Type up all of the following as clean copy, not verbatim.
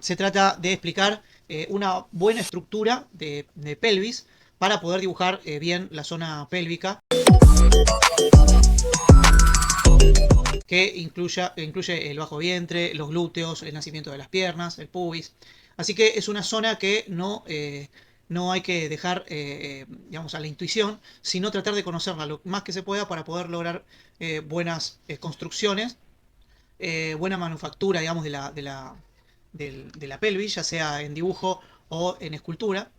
se trata de explicar una buena estructura de pelvis para poder dibujar bien la zona pélvica, que incluye el bajo vientre, los glúteos, el nacimiento de las piernas, el pubis. Así que es una zona que no hay que dejar digamos, a la intuición, sino tratar de conocerla lo más que se pueda para poder lograr buenas construcciones, buena manufactura, digamos, de la pelvis, ya sea en dibujo o en escultura.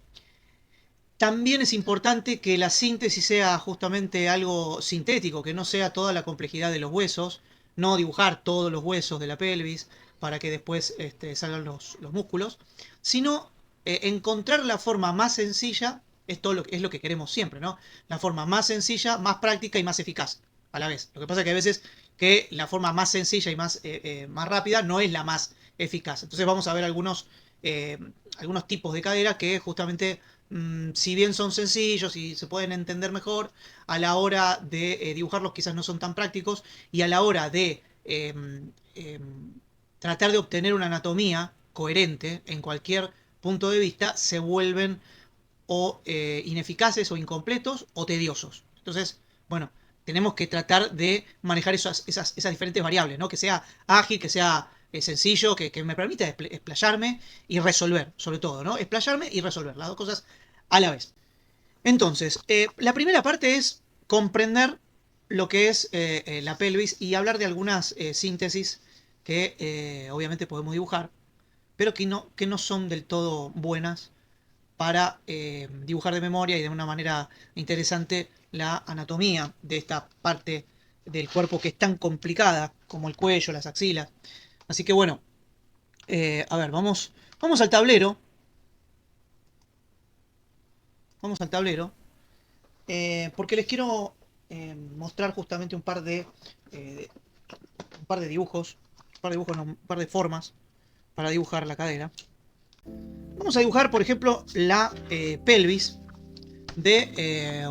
También es importante que la síntesis sea justamente algo sintético, que no sea toda la complejidad de los huesos, no dibujar todos los huesos de la pelvis para que después salgan los músculos, sino encontrar la forma más sencilla, es lo que queremos siempre, ¿no? La forma más sencilla, más práctica y más eficaz a la vez. Lo que pasa es que a veces que la forma más sencilla y más rápida no es la más eficaz. Entonces vamos a ver algunos tipos de cadera que justamente si bien son sencillos y se pueden entender mejor, a la hora de dibujarlos quizás no son tan prácticos y a la hora de tratar de obtener una anatomía coherente en cualquier punto de vista se vuelven o ineficaces o incompletos o tediosos. Entonces, bueno, tenemos que tratar de manejar esas diferentes variables, ¿no? Que sea ágil, que sea sencillo, que me permita explayarme y resolver, sobre todo, ¿no? Explayarme y resolver, las dos cosas a la vez. Entonces, la primera parte es comprender lo que es la pelvis y hablar de algunas síntesis que obviamente podemos dibujar, pero que no son del todo buenas para dibujar de memoria y de una manera interesante la anatomía de esta parte del cuerpo que es tan complicada como el cuello, las axilas. Así que bueno, a ver, vamos al tablero. Vamos al tablero. Porque les quiero mostrar justamente eh, un par de dibujos, no, un par de formas para dibujar la cadera. Vamos a dibujar, por ejemplo, la pelvis de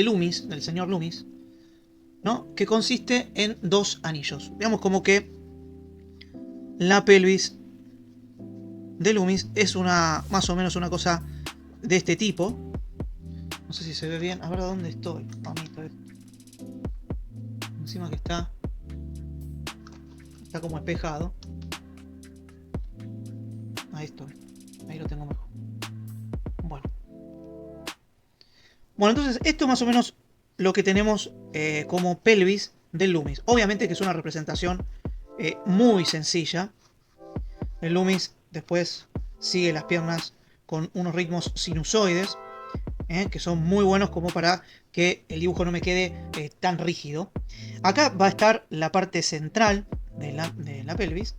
Loomis, del señor Loomis, ¿no? Que consiste en dos anillos. Digamos como que la pelvis de Loomis es más o menos una cosa de este tipo. No sé si se ve bien. A ver dónde estoy. Mamita, encima que está como espejado. Ahí estoy. Ahí lo tengo mejor. Bueno. Bueno, entonces esto es más o menos lo que tenemos como pelvis del Loomis. Obviamente que es una representación muy sencilla. El Loomis después sigue las piernas con unos ritmos sinusoides, que son muy buenos como para que el dibujo no me quede tan rígido. Acá va a estar la parte central de la pelvis.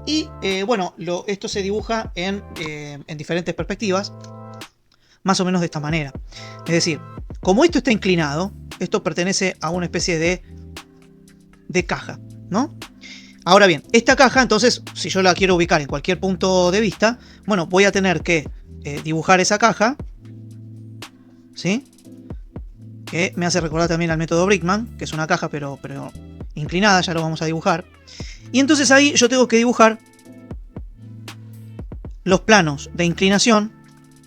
Y bueno, esto se dibuja en diferentes perspectivas, más o menos de esta manera. Es decir, como esto está inclinado, esto pertenece a una especie de caja, ¿no? Ahora bien, esta caja, entonces, si yo la quiero ubicar en cualquier punto de vista, bueno, voy a tener que dibujar esa caja, ¿sí? Que me hace recordar también al método Brickman, que es una caja pero inclinada, ya lo vamos a dibujar. Y entonces ahí yo tengo que dibujar los planos de inclinación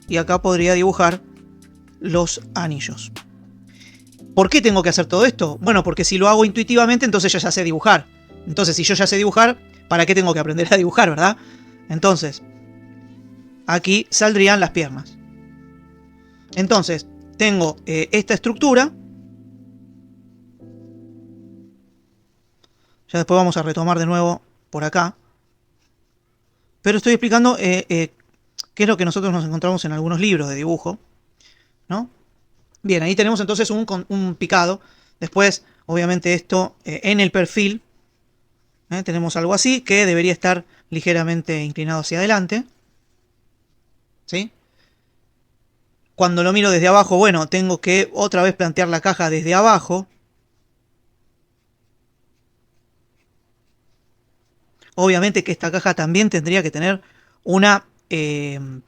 y acá podría dibujar los anillos. ¿Por qué tengo que hacer todo esto? Bueno, porque si lo hago intuitivamente, entonces ya sé dibujar. Entonces, si yo ya sé dibujar, ¿para qué tengo que aprender a dibujar, verdad? Entonces, aquí saldrían las piernas. Entonces, tengo esta estructura. Ya después vamos a retomar de nuevo por acá. Pero estoy explicando qué es lo que nosotros nos encontramos en algunos libros de dibujo, ¿no? Bien, ahí tenemos entonces un picado. Después, obviamente, esto en el perfil. Tenemos algo así que debería estar ligeramente inclinado hacia adelante. ¿Sí? Cuando lo miro desde abajo, bueno, tengo que otra vez plantear la caja desde abajo. Obviamente que esta caja también tendría que tener una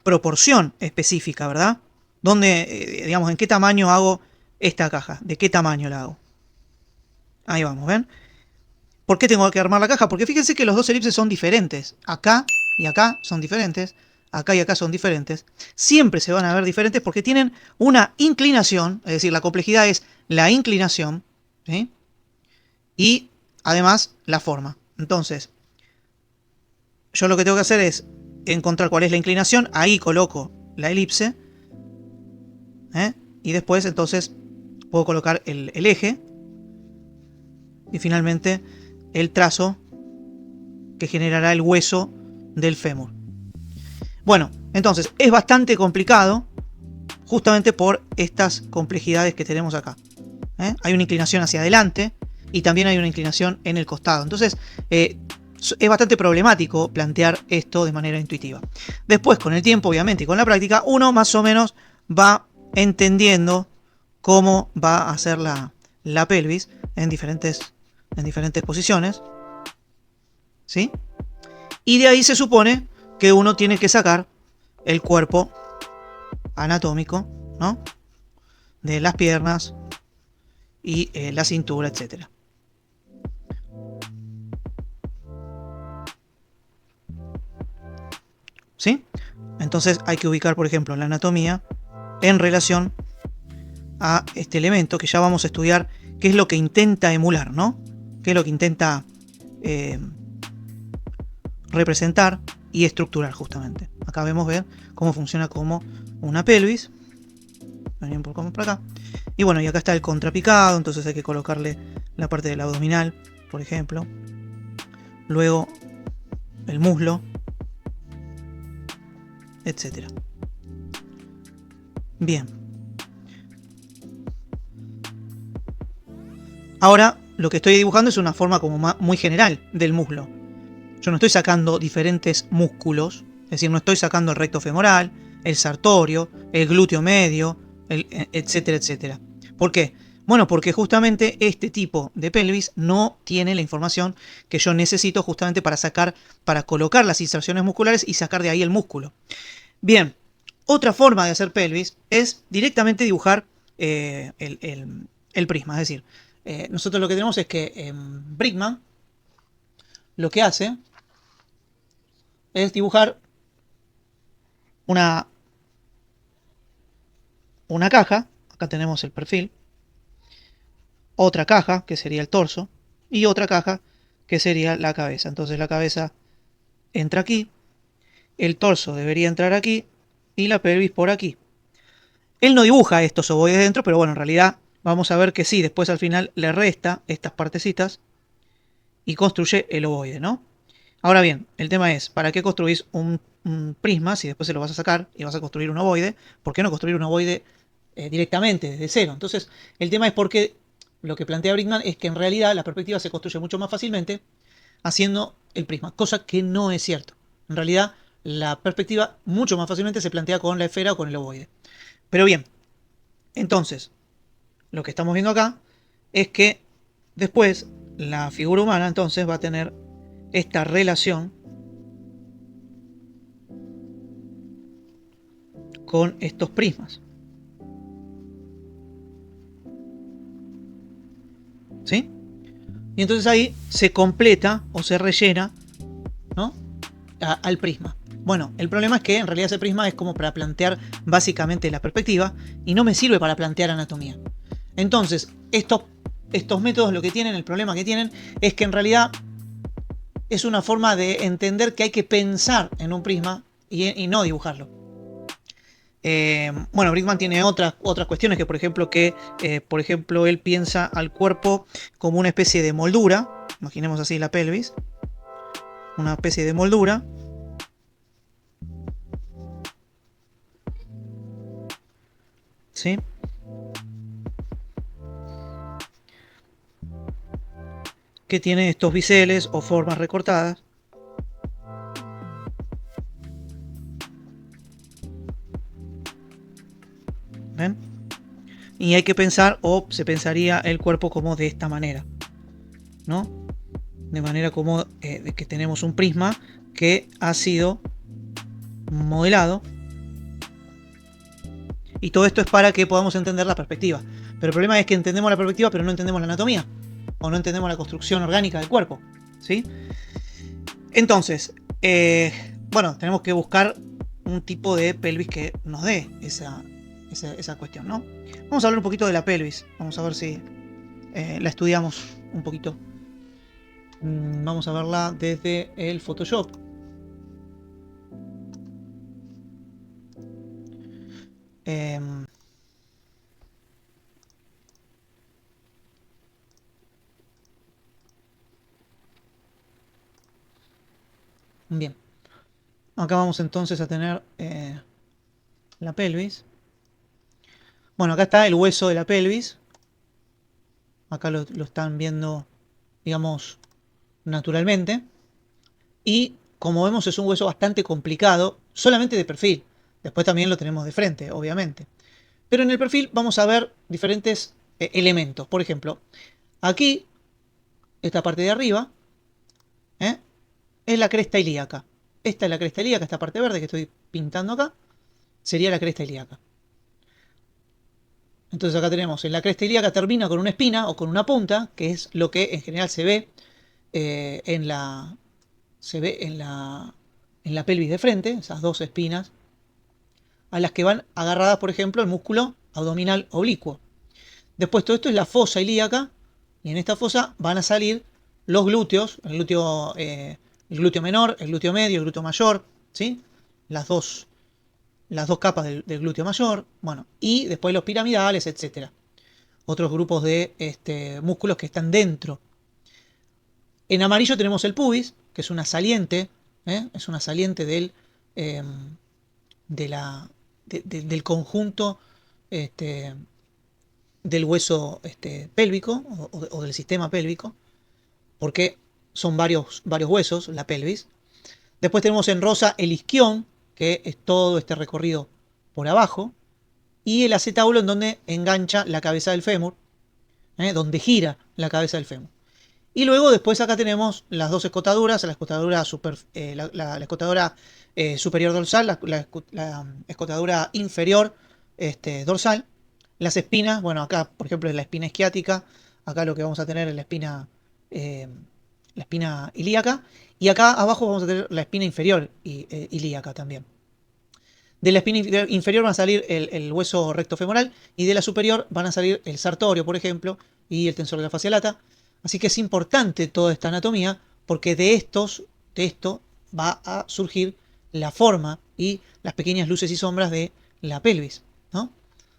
proporción específica, ¿verdad? ¿Dónde, digamos, en qué tamaño hago esta caja? ¿De qué tamaño la hago? Ahí vamos, ¿ven? ¿Por qué tengo que armar la caja? Porque fíjense que los dos elipses son diferentes. Acá y acá son diferentes. Acá y acá son diferentes. Siempre se van a ver diferentes porque tienen una inclinación. Es decir, la complejidad es la inclinación. ¿Sí? Y además la forma. Entonces, yo lo que tengo que hacer es encontrar cuál es la inclinación. Ahí coloco la elipse. Y después entonces puedo colocar el eje. Y finalmente el trazo que generará el hueso del fémur. Bueno, entonces es bastante complicado justamente por estas complejidades que tenemos acá. Hay una inclinación hacia adelante y también hay una inclinación en el costado. Entonces es bastante problemático plantear esto de manera intuitiva. Después, con el tiempo, obviamente, y con la práctica, uno más o menos va entendiendo cómo va a hacer la pelvis en diferentes posiciones. ¿Sí? Y de ahí se supone que uno tiene que sacar el cuerpo anatómico, ¿no? De las piernas y la cintura, etc. ¿Sí? Entonces hay que ubicar, por ejemplo, la anatomía en relación a este elemento que ya vamos a estudiar, qué es lo que intenta emular, ¿no? Qué es lo que intenta representar y estructurar justamente. Acá vemos ver cómo funciona como una pelvis. Venimos por acá. Y bueno, y acá está el contrapicado, entonces hay que colocarle la parte del abdominal, por ejemplo. Luego el muslo, etcétera. Bien. Ahora lo que estoy dibujando es una forma como muy general del muslo. Yo no estoy sacando diferentes músculos, es decir, no estoy sacando el recto femoral, el sartorio, el glúteo medio, etcétera, etcétera. ¿Por qué? Bueno, porque justamente este tipo de pelvis no tiene la información que yo necesito justamente para colocar las inserciones musculares y sacar de ahí el músculo. Bien, otra forma de hacer pelvis es directamente dibujar el prisma. Es decir, nosotros lo que tenemos es que Bridgman lo que hace es dibujar una caja. Acá tenemos el perfil. Otra caja, que sería el torso. Y otra caja, que sería la cabeza. Entonces la cabeza entra aquí. El torso debería entrar aquí. Y la pelvis por aquí. Él no dibuja estos ovoides dentro, pero bueno, en realidad vamos a ver que sí. Después al final le resta estas partecitas y construye el ovoide, ¿no? Ahora bien, el tema es, ¿para qué construís un prisma si después se lo vas a sacar y vas a construir un ovoide? ¿Por qué no construir un ovoide directamente, desde cero? Entonces, el tema es porque lo que plantea Bridgman es que en realidad la perspectiva se construye mucho más fácilmente haciendo el prisma, cosa que no es cierto. En realidad, la perspectiva mucho más fácilmente se plantea con la esfera o con el ovoide. Pero bien, entonces, lo que estamos viendo acá es que después la figura humana entonces va a tener esta relación con estos prismas. ¿Sí? Y entonces ahí se completa o se rellena, ¿no? Al prisma. Bueno, el problema es que en realidad ese prisma es como para plantear básicamente la perspectiva y no me sirve para plantear anatomía. Entonces, estos métodos lo que tienen, el problema que tienen, es que en realidad es una forma de entender que hay que pensar en un prisma y no dibujarlo. Bueno, Bridgman tiene otras cuestiones que, por ejemplo, él piensa al cuerpo como una especie de moldura. Imaginemos así la pelvis. Una especie de moldura. ¿Sí? Que tiene estos biseles o formas recortadas. ¿Ven? Y hay que pensar, o se pensaría el cuerpo como de esta manera, ¿no? De manera como de que tenemos un prisma que ha sido modelado. Y todo esto es para que podamos entender la perspectiva. Pero el problema es que entendemos la perspectiva, pero no entendemos la anatomía. o no entendemos la construcción orgánica del cuerpo, ¿sí? Entonces, bueno, tenemos que buscar un tipo de pelvis que nos dé esa cuestión, ¿no? Vamos a hablar un poquito de la pelvis. Vamos a ver si la estudiamos un poquito. Vamos a verla desde el Photoshop. Bien. Acá vamos entonces a tener la pelvis. Bueno, acá está el hueso de la pelvis. Acá lo están viendo, digamos, naturalmente. Y como vemos es un hueso bastante complicado, solamente de perfil. Después también lo tenemos de frente, obviamente. Pero en el perfil vamos a ver diferentes elementos. Por ejemplo, aquí, esta parte de arriba, es la cresta ilíaca. Esta es la cresta ilíaca, esta parte verde que estoy pintando acá, sería la cresta ilíaca. Entonces acá tenemos, en la cresta ilíaca termina con una espina o con una punta, que es lo que en general se ve en la pelvis de frente, esas dos espinas, a las que van agarradas, por ejemplo, el músculo abdominal oblicuo. Después todo esto es la fosa ilíaca, y en esta fosa van a salir los glúteos, el glúteo menor, el glúteo medio, el glúteo mayor, ¿sí? Las dos capas del glúteo mayor, bueno, y después los piramidales, etcétera. Otros grupos de músculos que están dentro. En amarillo tenemos el pubis, que es una saliente, es una saliente del conjunto del hueso pélvico o del sistema pélvico, porque son varios huesos, la pelvis. Después tenemos en rosa el isquión, que es todo este recorrido por abajo, y el acetábulo en donde engancha la cabeza del fémur, donde gira la cabeza del fémur. Y luego después acá tenemos las dos escotaduras, la escotadura superior dorsal, la escotadura inferior dorsal, las espinas, bueno acá por ejemplo es la espina isquiática, acá lo que vamos a tener es la espina ilíaca, y acá abajo vamos a tener la espina inferior ilíaca también. De la espina inferior van a salir el hueso recto femoral, y de la superior van a salir el sartorio, por ejemplo, y el tensor de la fascia lata. Así que es importante toda esta anatomía, porque de esto va a surgir la forma y las pequeñas luces y sombras de la pelvis, ¿no?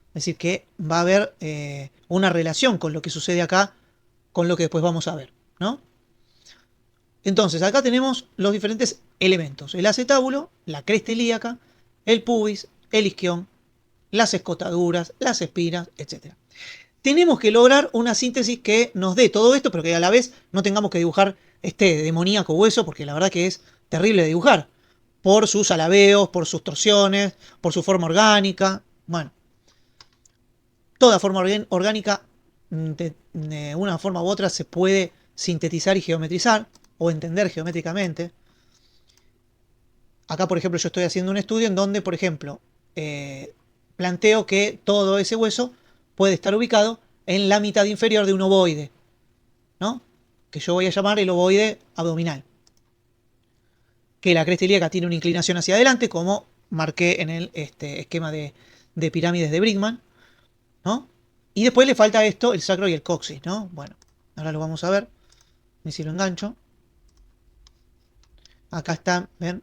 Es decir, que va a haber una relación con lo que sucede acá, con lo que después vamos a ver, ¿no? Entonces, acá tenemos los diferentes elementos. El acetábulo, la cresta ilíaca, el pubis, el isquión, las escotaduras, las espinas, etc. Tenemos que lograr una síntesis que nos dé todo esto, pero que a la vez no tengamos que dibujar este demoníaco hueso, porque la verdad que es terrible de dibujar, por sus alabeos, por sus torsiones, por su forma orgánica. Bueno, toda forma orgánica de una forma u otra se puede sintetizar y geometrizar, o entender geométricamente. Acá, por ejemplo, yo estoy haciendo un estudio en donde, por ejemplo, planteo que todo ese hueso puede estar ubicado en la mitad inferior de un ovoide, ¿no? Que yo voy a llamar el ovoide abdominal. Que la cresta ilíaca tiene una inclinación hacia adelante, como marqué en el esquema de pirámides de Brinkmann, ¿no? Y después le falta esto, el sacro y el coxis, ¿no? Bueno, ahora lo vamos a ver. Y si lo engancho. Acá están, ¿ven?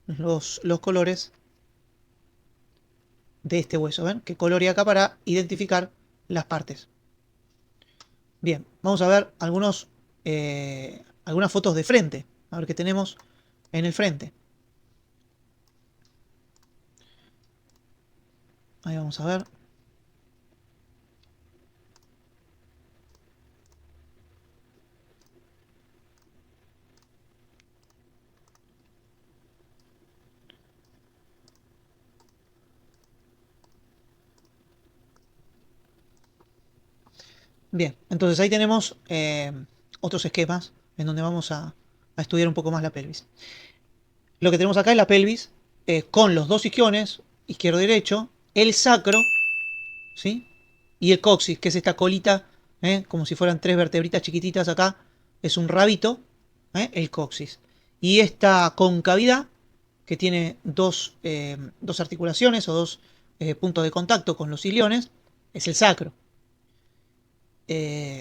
Los colores de este hueso, ¿ven? Que coloreé acá para identificar las partes. Bien, vamos a ver algunas fotos de frente. A ver qué tenemos en el frente. Ahí vamos a ver. Bien, entonces ahí tenemos otros esquemas en donde vamos a estudiar un poco más la pelvis. Lo que tenemos acá es la pelvis con los dos isquiones, izquierdo y derecho, el sacro, ¿sí? Y el coxis, que es esta colita como si fueran 3 vertebritas chiquititas acá, es un rabito, el coxis. Y esta concavidad, que tiene dos articulaciones o dos puntos de contacto con los iliones, es el sacro.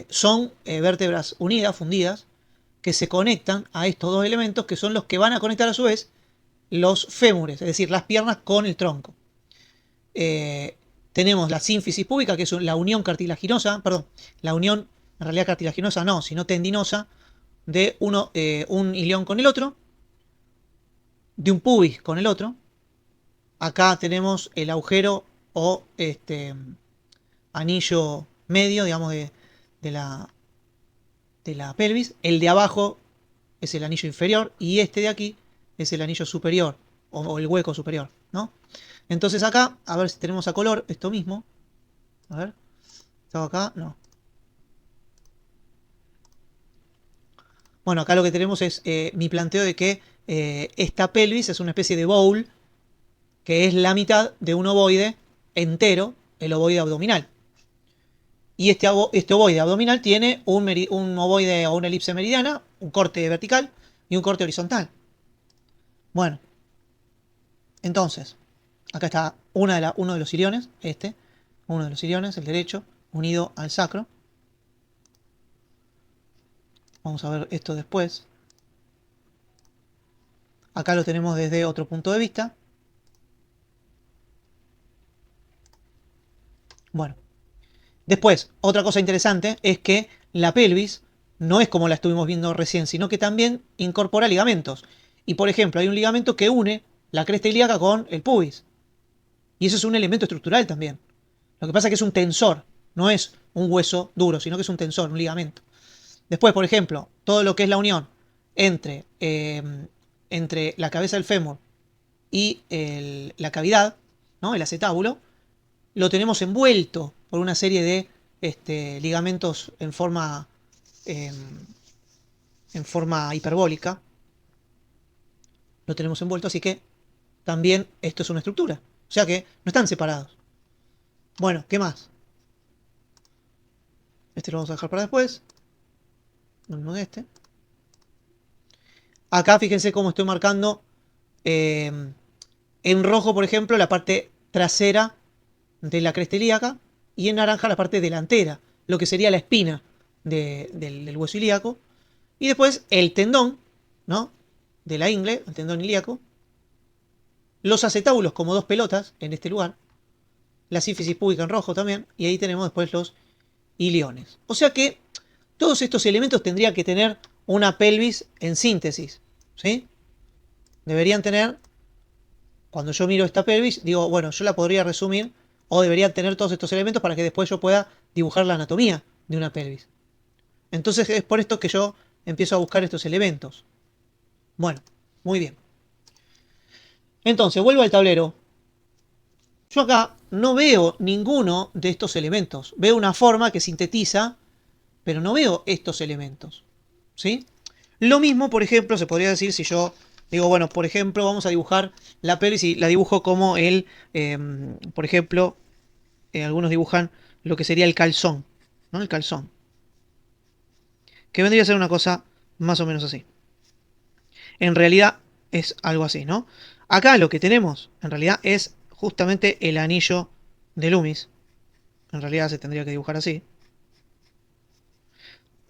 Son vértebras unidas, fundidas, que se conectan a estos dos elementos, que son los que van a conectar a su vez los fémures, es decir, las piernas con el tronco. Tenemos la sínfisis púbica, que es la unión cartilaginosa, perdón, la unión, en realidad cartilaginosa no, sino tendinosa, de un ilión con el otro, de un pubis con el otro. Acá tenemos el agujero o anillo medio, digamos, de la pelvis. El de abajo es el anillo inferior y este de aquí es el anillo superior o el hueco superior, ¿no? Entonces acá, a ver si tenemos a color esto mismo. A ver, ¿estaba acá? No. Bueno, acá lo que tenemos es mi planteo de que esta pelvis es una especie de bowl, que es la mitad de un ovoide entero, el ovoide abdominal. Y este ovoide abdominal tiene un ovoide o una elipse meridiana, un corte vertical y un corte horizontal. Bueno, entonces, acá está uno de los iliones, uno de los iliones, el derecho, unido al sacro. Vamos a ver esto después. Acá lo tenemos desde otro punto de vista. Bueno, después, otra cosa interesante es que la pelvis no es como la estuvimos viendo recién, sino que también incorpora ligamentos. Y por ejemplo, hay un ligamento que une la cresta ilíaca con el pubis. Y eso es un elemento estructural también. Lo que pasa es que es un tensor, no es un hueso duro, sino que es un tensor, un ligamento. Después, por ejemplo, todo lo que es la unión entre, la cabeza del fémur y la cavidad, ¿no? El acetábulo, lo tenemos envuelto por una serie de ligamentos en forma hiperbólica. Lo tenemos envuelto, así que también esto es una estructura. O sea que no están separados. Bueno, ¿qué más? Este lo vamos a dejar para después. Lo mismo que este. Acá fíjense cómo estoy marcando en rojo, por ejemplo, la parte trasera de la cresta ilíaca y en naranja la parte delantera, lo que sería la espina del hueso ilíaco. Y después el tendón, ¿no? De la ingle, el tendón ilíaco. Los acetábulos como dos pelotas en este lugar. La sínfisis púbica en rojo también. Y ahí tenemos después los iliones. O sea que todos estos elementos tendrían que tener una pelvis en síntesis, ¿sí? Deberían tener, cuando yo miro esta pelvis, digo, bueno, yo la podría resumir, o deberían tener todos estos elementos para que después yo pueda dibujar la anatomía de una pelvis. Entonces es por esto que yo empiezo a buscar estos elementos. Bueno, muy bien. Entonces, vuelvo al tablero. Yo acá no veo ninguno de estos elementos. Veo una forma que sintetiza, pero no veo estos elementos, ¿sí? Lo mismo, por ejemplo, se podría decir si yo digo, bueno, por ejemplo, vamos a dibujar la pelvis y la dibujo como por ejemplo, algunos dibujan lo que sería el calzón, ¿no? El calzón. Que vendría a ser una cosa más o menos así. En realidad es algo así, ¿no? Acá lo que tenemos, en realidad, es justamente el anillo de Loomis. En realidad se tendría que dibujar así.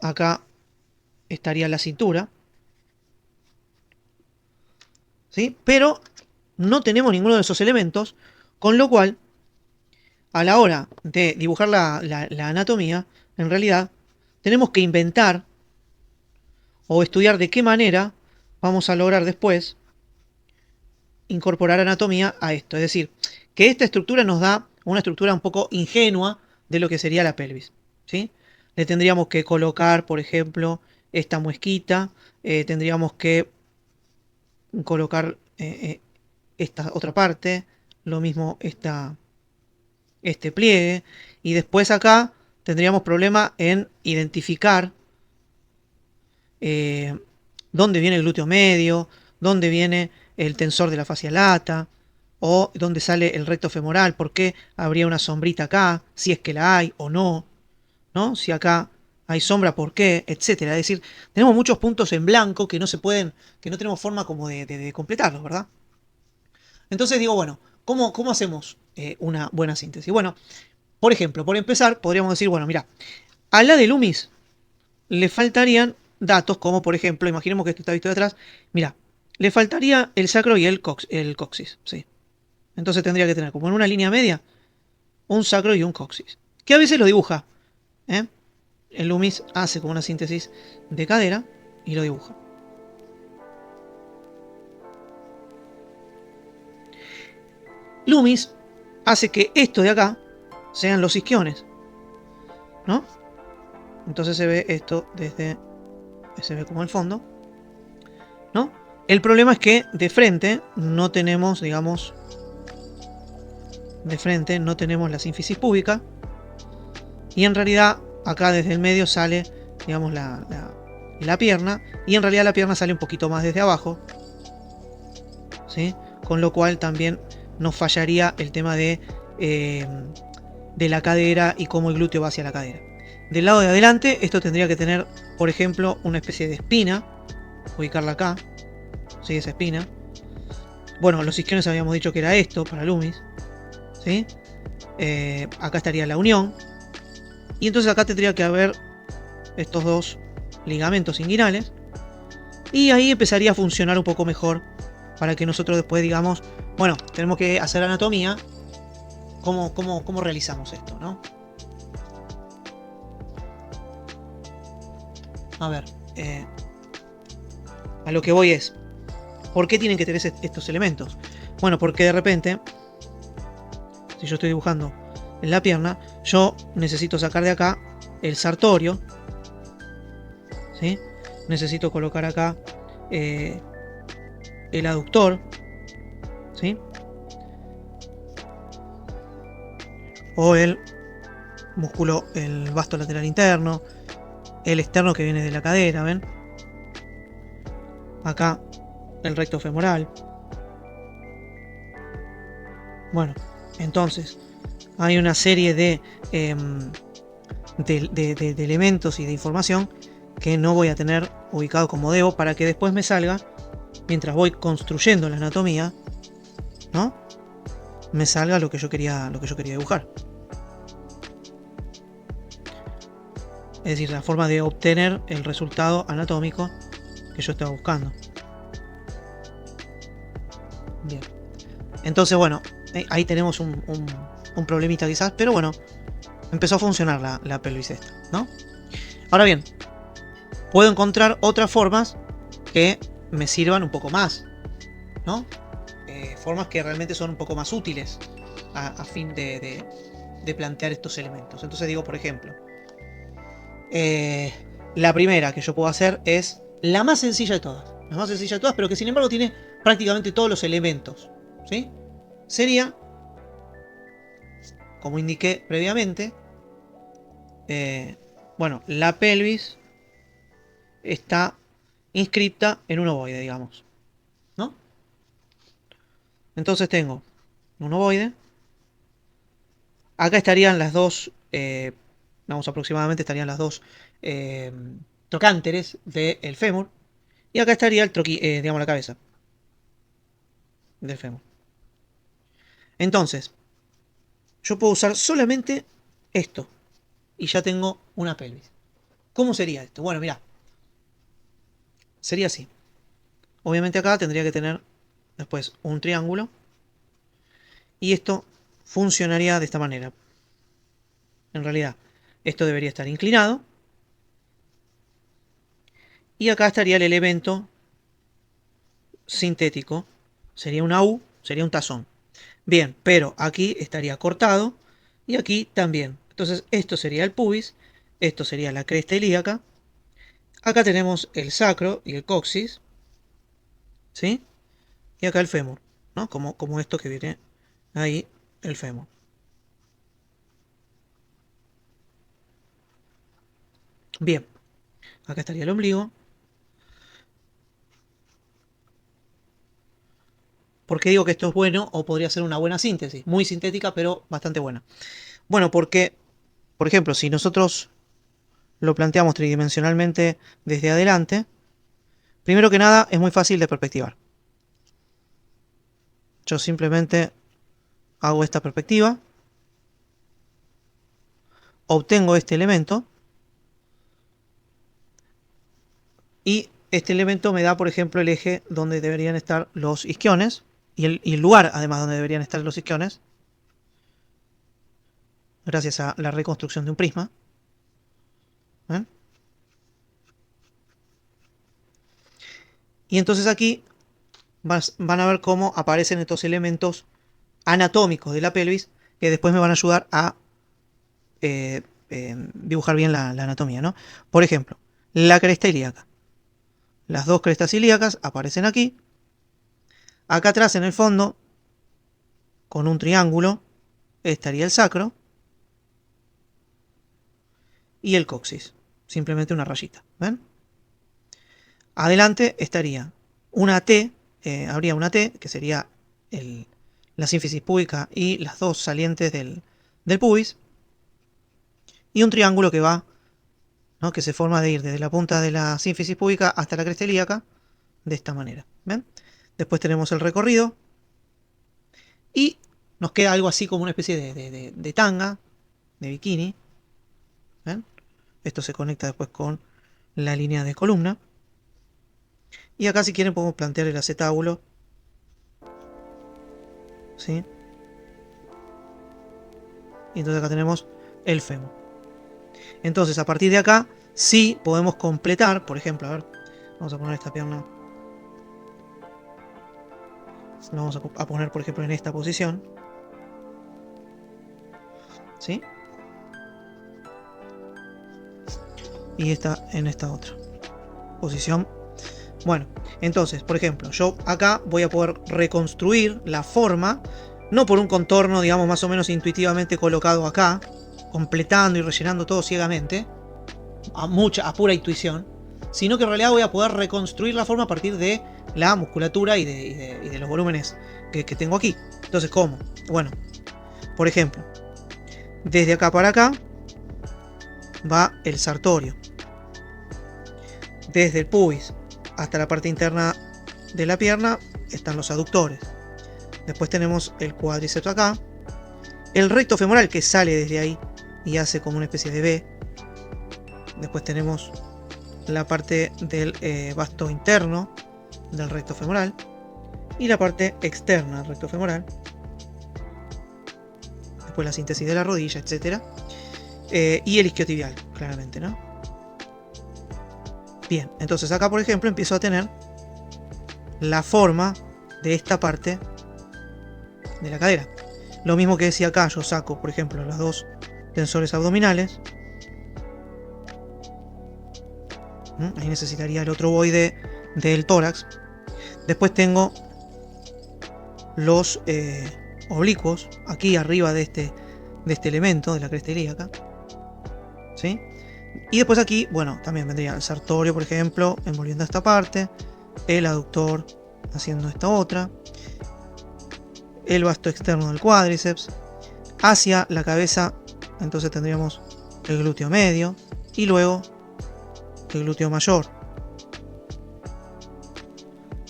Acá estaría la cintura, ¿sí? Pero no tenemos ninguno de esos elementos, con lo cual, a la hora de dibujar la anatomía, en realidad, tenemos que inventar o estudiar de qué manera vamos a lograr después incorporar anatomía a esto. Es decir, que esta estructura nos da una estructura un poco ingenua de lo que sería la pelvis, ¿sí? Le tendríamos que colocar, por ejemplo, esta muesquita, tendríamos que colocar esta otra parte, lo mismo este pliegue, y después acá tendríamos problema en identificar dónde viene el glúteo medio, dónde viene el tensor de la fascia lata, o dónde sale el recto femoral, por qué habría una sombrita acá, si es que la hay o no. ¿no? Si acá hay sombra, ¿por qué? Etcétera. Es decir, tenemos muchos puntos en blanco que no se pueden, que no tenemos forma como de completarlos, ¿verdad? Entonces digo, bueno, ¿cómo hacemos una buena síntesis? Bueno, por ejemplo, por empezar, podríamos decir, bueno, mira, a la de Loomis le faltarían datos como, por ejemplo, imaginemos que esto está visto de atrás, mira, le faltaría el sacro y el coxis, ¿sí? Entonces tendría que tener como en una línea media un sacro y un coxis, que a veces lo dibuja, ¿eh? El Loomis hace como una síntesis de cadera y lo dibuja. Loomis hace que esto de acá sean los isquiones, ¿no? Entonces se ve esto desde, se ve como el fondo, ¿no? El problema es que de frente no tenemos, digamos, de frente no tenemos la sínfisis púbica y en realidad acá desde el medio sale, digamos, la pierna y en realidad la pierna sale un poquito más desde abajo, ¿sí? Con lo cual también nos fallaría el tema de la cadera y cómo el glúteo va hacia la cadera. Del lado de adelante esto tendría que tener, por ejemplo, una especie de espina, ubicarla acá, ¿sí? Esa espina. Bueno, los isquiones habíamos dicho que era esto para Loomis, ¿sí? Acá estaría la unión. Y entonces acá tendría que haber estos dos ligamentos inguinales. Y ahí empezaría a funcionar un poco mejor para que nosotros después digamos, bueno, tenemos que hacer anatomía. ¿Cómo realizamos esto, no? A ver, a lo que voy es, ¿por qué tienen que tener estos elementos? Bueno, porque de repente, si yo estoy dibujando en la pierna, yo necesito sacar de acá el sartorio, ¿sí? Necesito colocar acá el aductor, ¿sí? O el músculo, el vasto lateral interno, el externo que viene de la cadera, ¿ven? Acá el recto femoral. Bueno, entonces hay una serie de elementos y de información que no voy a tener ubicado como debo para que después me salga, mientras voy construyendo la anatomía, ¿no? Me salga lo que yo quería dibujar. Es decir, la forma de obtener el resultado anatómico que yo estaba buscando. Bien. Entonces, bueno, ahí tenemos un problemita quizás, pero bueno, empezó a funcionar la pelvis esta, ¿no? Ahora bien, puedo encontrar otras formas que me sirvan un poco más, ¿no? Formas que realmente son un poco más útiles a fin de plantear estos elementos. Entonces digo, por ejemplo, la primera que yo puedo hacer es la más sencilla de todas. La más sencilla de todas, pero que sin embargo tiene prácticamente todos los elementos, ¿sí? Sería, como indiqué previamente, bueno, la pelvis está inscripta en un ovoide, digamos, ¿no? Entonces tengo un ovoide. Acá estarían las dos, vamos, aproximadamente estarían las dos trocánteres del fémur. Y acá estaría digamos, la cabeza del fémur. Entonces, yo puedo usar solamente esto. Y ya tengo una pelvis. ¿Cómo sería esto? Bueno, mirá. Sería así. Obviamente acá tendría que tener después un triángulo. Y esto funcionaría de esta manera. En realidad, esto debería estar inclinado. Y acá estaría el elemento sintético. Sería una U, sería un tazón. Bien, pero aquí estaría cortado. Y aquí también. Entonces esto sería el pubis. Esto sería la cresta ilíaca. Acá tenemos el sacro y el coxis. ¿Sí? Y acá el fémur, ¿no? Como esto que viene ahí, el fémur. Bien, acá estaría el ombligo. ¿Por qué digo que esto es bueno o podría ser una buena síntesis? Muy sintética, pero bastante buena. Bueno, porque, por ejemplo, si nosotros lo planteamos tridimensionalmente desde adelante, primero que nada es muy fácil de perspectivar. Yo simplemente hago esta perspectiva, obtengo este elemento y este elemento me da, por ejemplo, el eje donde deberían estar los isquiones y el lugar, además, donde deberían estar los isquiones, gracias a la reconstrucción de un prisma. ¿Ven? Y entonces aquí van a ver cómo aparecen estos elementos anatómicos de la pelvis que después me van a ayudar a dibujar bien la anatomía, ¿no? Por ejemplo, la cresta ilíaca. Las dos crestas ilíacas aparecen aquí. Acá atrás en el fondo, con un triángulo, estaría el sacro y el coxis. Simplemente una rayita. ¿Ven? Adelante estaría una T, habría una T, que sería la sínfisis púbica y las dos salientes del pubis. Y un triángulo que va, ¿no?, que se forma de ir desde la punta de la sínfisis púbica hasta la cresta ilíaca, de esta manera. ¿Ven? Después tenemos el recorrido. Y nos queda algo así como una especie de tanga, de bikini. ¿Ven? Esto se conecta después con la línea de columna. Y acá, si quieren, podemos plantear el acetábulo. ¿Sí? Y entonces acá tenemos el fémur. Entonces, a partir de acá, sí podemos completar, por ejemplo, a ver, vamos a poner esta pierna. Lo vamos a poner, por ejemplo, en esta posición. ¿Sí? Y esta en esta otra posición. Bueno, entonces, por ejemplo, yo acá voy a poder reconstruir la forma, no por un contorno, digamos, más o menos intuitivamente colocado acá, completando y rellenando todo ciegamente, a pura intuición, sino que en realidad voy a poder reconstruir la forma a partir de la musculatura y de los volúmenes que tengo aquí. Entonces, ¿cómo? Bueno, por ejemplo, desde acá para acá va el sartorio. Desde el pubis hasta la parte interna de la pierna están los aductores. Después tenemos el cuádriceps acá. El recto femoral, que sale desde ahí y hace como una especie de V. Después tenemos la parte del vasto interno del recto femoral y la parte externa del recto femoral. Después la síntesis de la rodilla, etc. Y el isquiotibial, claramente, ¿no? Bien, entonces acá, por ejemplo, empiezo a tener la forma de esta parte de la cadera. Lo mismo que decía acá, yo saco, por ejemplo, los dos tensores abdominales. Ahí necesitaría el otro ovoide del tórax. Después tengo los oblicuos aquí arriba de este elemento de la cresta ilíaca. ¿Sí? Y después aquí, bueno, también vendría el sartorio, por ejemplo, envolviendo esta parte, el aductor haciendo esta otra, el vasto externo del cuádriceps, hacia la cabeza, entonces tendríamos el glúteo medio y luego el glúteo mayor,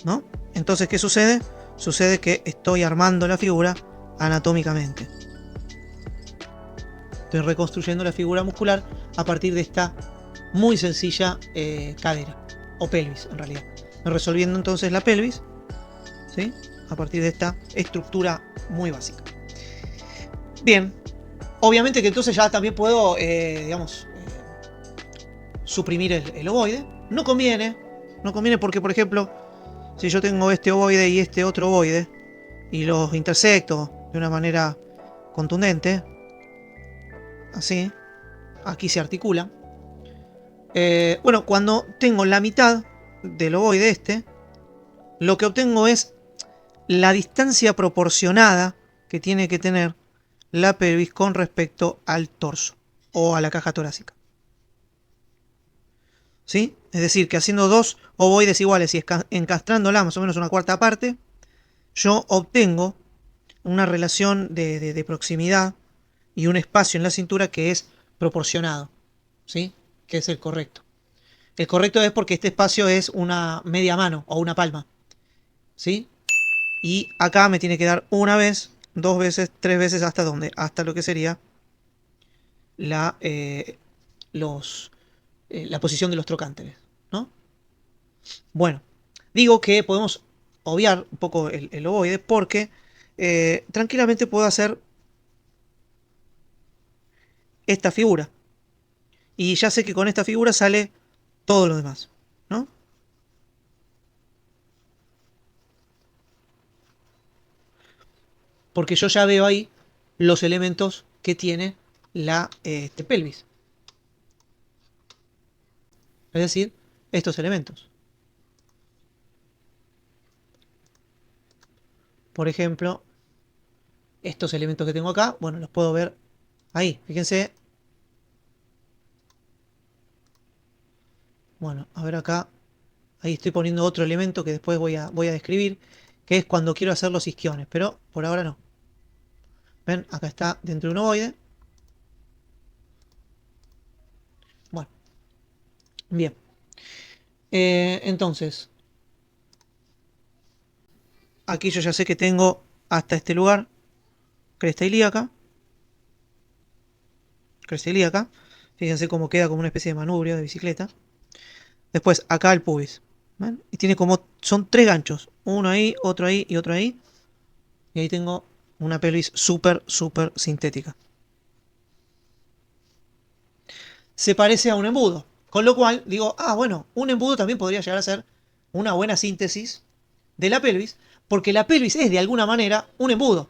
¿no? Entonces, ¿qué sucede? Sucede que estoy armando la figura anatómicamente. Estoy reconstruyendo la figura muscular a partir de esta muy sencilla cadera, o pelvis en realidad. Resolviendo entonces la pelvis, ¿sí?, a partir de esta estructura muy básica. Bien, obviamente que entonces ya también puedo, suprimir el ovoide. No conviene porque, por ejemplo, si yo tengo este ovoide y este otro ovoide y los intersecto de una manera contundente, así, aquí se articula. Bueno, cuando tengo la mitad del ovoide este, lo que obtengo es la distancia proporcionada que tiene que tener la pelvis con respecto al torso o a la caja torácica. ¿Sí? Es decir, que haciendo dos ovoides iguales y encastrándola más o menos una cuarta parte, yo obtengo una relación de proximidad y un espacio en la cintura que es proporcionado, ¿sí?, que es el correcto. El correcto es porque este espacio es una media mano o una palma, ¿sí? Y acá me tiene que dar una vez, dos veces, tres veces, ¿hasta dónde? Hasta lo que sería la, los, la posición de los trocánteres, ¿no? Bueno, digo que podemos obviar un poco el ovoide porque tranquilamente puedo hacer esta figura. Y ya sé que con esta figura sale todo lo demás, ¿no? Porque yo ya veo ahí los elementos que tiene la pelvis. Es decir, estos elementos. Por ejemplo, estos elementos que tengo acá, bueno, los puedo ver ahí. Fíjense. Bueno, a ver acá. Ahí estoy poniendo otro elemento que después voy a describir, que es cuando quiero hacer los isquiones, pero por ahora no. ¿Ven? Acá está dentro de un ovoide. Bueno, bien. Entonces, aquí yo ya sé que tengo hasta este lugar cresta ilíaca. Cresta ilíaca. Fíjense cómo queda como una especie de manubrio de bicicleta. Después, acá el pubis. ¿Ven? Y tiene como. Son tres ganchos. Uno ahí, otro ahí y otro ahí. Y ahí tengo una pelvis súper, súper sintética. Se parece a un embudo. Con lo cual digo, bueno, un embudo también podría llegar a ser una buena síntesis de la pelvis, porque la pelvis es de alguna manera un embudo.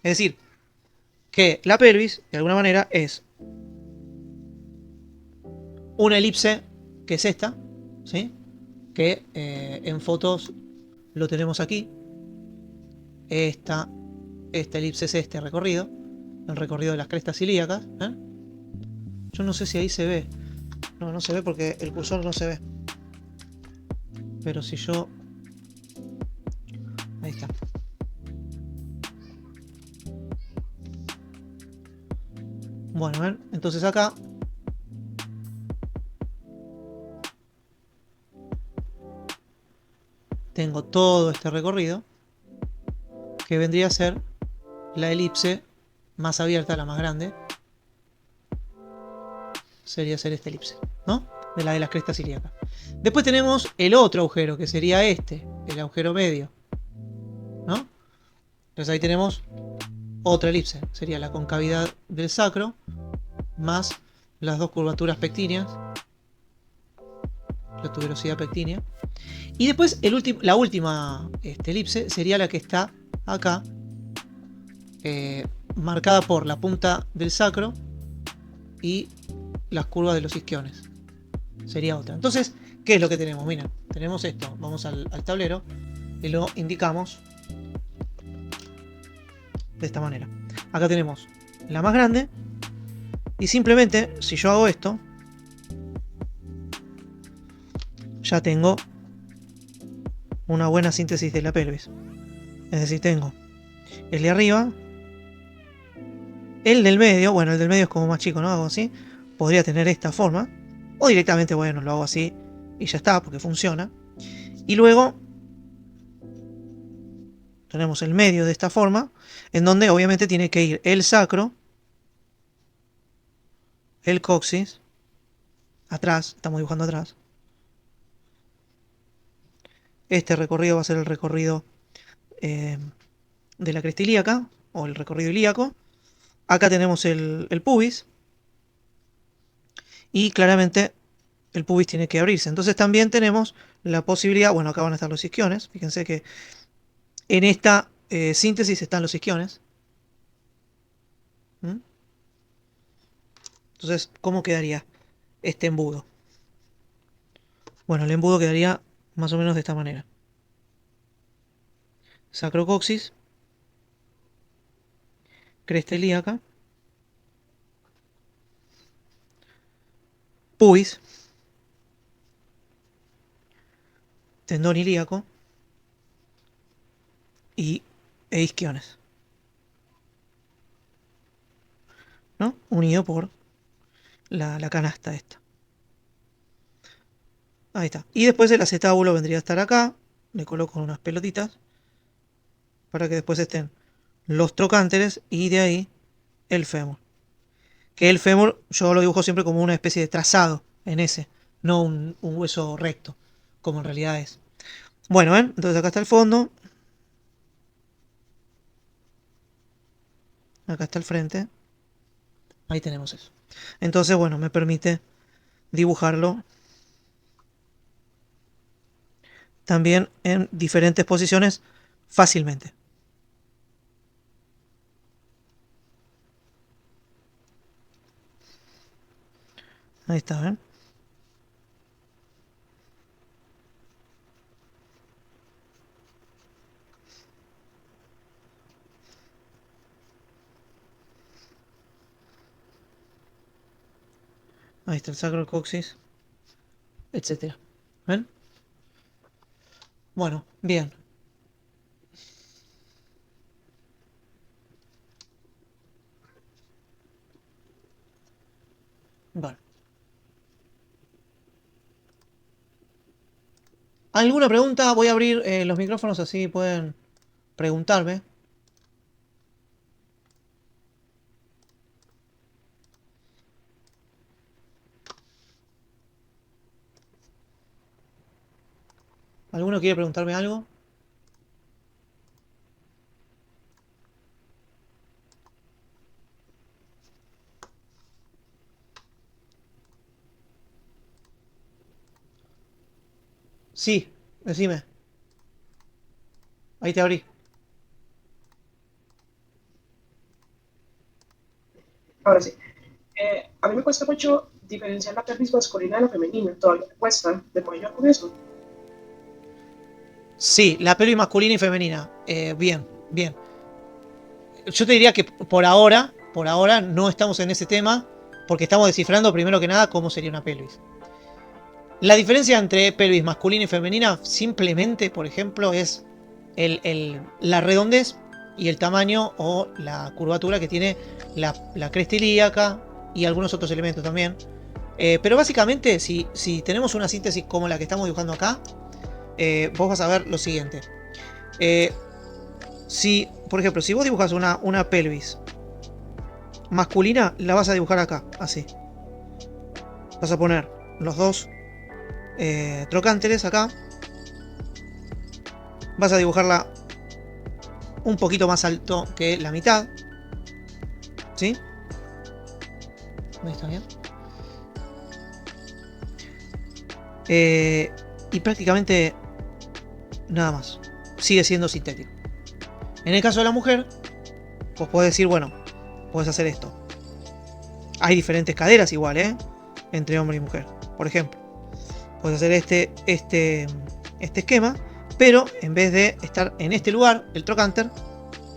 Es decir, que la pelvis de alguna manera es una elipse, que es esta, ¿sí? Que en fotos lo tenemos aquí. Esta, esta elipse es este recorrido, el recorrido de las crestas ilíacas. Yo no sé si ahí se ve. No, no se ve porque el cursor no se ve. Pero si yo... Ahí está. Bueno, ven, entonces acá tengo todo este recorrido que vendría a ser la elipse más abierta, la más grande. Sería ser esta elipse, ¿no? De la de las crestas ilíacas. Después tenemos el otro agujero, que sería este, el agujero medio, ¿no? Entonces ahí tenemos otra elipse, sería la concavidad del sacro más las dos curvaturas pectíneas, la tuberosidad pectínea. Y después la última elipse sería la que está acá, marcada por la punta del sacro y las curvas de los isquiones. Sería otra. Entonces, ¿qué es lo que tenemos? Miren, tenemos esto. Vamos al tablero y lo indicamos de esta manera. Acá tenemos la más grande y simplemente, si yo hago esto, ya tengo una buena síntesis de la pelvis. Es decir, tengo el de arriba, el del medio, bueno, el del medio es como más chico, ¿no? Hago así, podría tener esta forma, o directamente, bueno, lo hago así y ya está, porque funciona. Y luego tenemos el medio de esta forma, en donde obviamente tiene que ir el sacro, el coxis, atrás, estamos dibujando atrás. Este recorrido va a ser el recorrido de la cresta ilíaca, o el recorrido ilíaco. Acá tenemos el pubis, y claramente el pubis tiene que abrirse. Entonces también tenemos la posibilidad, bueno, acá van a estar los isquiones, fíjense que en esta síntesis están los isquiones. ¿Mm? Entonces, ¿cómo quedaría este embudo? Bueno, el embudo quedaría más o menos de esta manera. Sacrocoxis, cresta ilíaca, pubis, tendón ilíaco e isquiones, ¿no? Unido por la canasta esta. Ahí está. Y después el acetábulo vendría a estar acá. Le coloco unas pelotitas para que después estén los trocánteres y de ahí el fémur. Que el fémur yo lo dibujo siempre como una especie de trazado en ese, no un hueso recto, como en realidad es. Bueno, ¿ven? Entonces acá está el fondo. Acá está el frente. Ahí tenemos eso. Entonces, bueno, me permite dibujarlo también en diferentes posiciones fácilmente. Ahí está, ¿ven? Ahí está el sacrocoxis, etcétera. ¿Ven? Bueno, bien. Bueno. ¿Alguna pregunta? Voy a abrir los micrófonos así pueden preguntarme. ¿Alguno quiere preguntarme algo? Sí, decime. Ahí te abrí. Ahora sí. A mí me cuesta mucho diferenciar la pelvis masculina de la femenina. Todavía me cuesta. ¿Me puedo ayudar con eso? Sí, la pelvis masculina y femenina. Bien, bien. Yo te diría que por ahora no estamos en ese tema, porque estamos descifrando primero que nada cómo sería una pelvis. La diferencia entre pelvis masculina y femenina simplemente, por ejemplo, es la redondez y el tamaño o la curvatura que tiene la cresta ilíaca y algunos otros elementos también. Pero básicamente, si tenemos una síntesis como la que estamos dibujando acá, vos vas a ver lo siguiente. Eh, por ejemplo, si vos dibujas una pelvis masculina, la vas a dibujar acá, así. Vas a poner los dos trocánteres acá. Vas a dibujarla un poquito más alto que la mitad. ¿Sí? Ahí está bien. Y prácticamente nada más. Sigue siendo sintético. En el caso de la mujer, pues podés decir, bueno, puedes hacer esto. Hay diferentes caderas igual, entre hombre y mujer. Por ejemplo, puedes hacer este esquema, pero en vez de estar en este lugar, el trocánter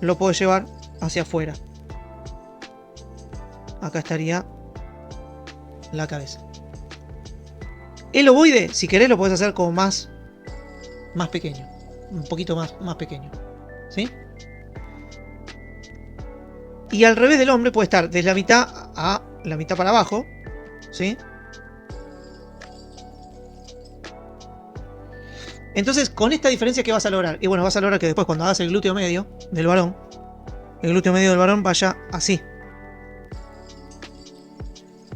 lo puedes llevar hacia afuera. Acá estaría la cabeza. El ovoide, si querés, lo puedes hacer como más pequeño. Un poquito más pequeño. ¿Sí? Y al revés del hombre puede estar desde la mitad a la mitad para abajo. ¿Sí? Entonces, con esta diferencia, ¿qué vas a lograr? Y bueno, vas a lograr que después, cuando hagas el glúteo medio del varón, el glúteo medio del varón vaya así.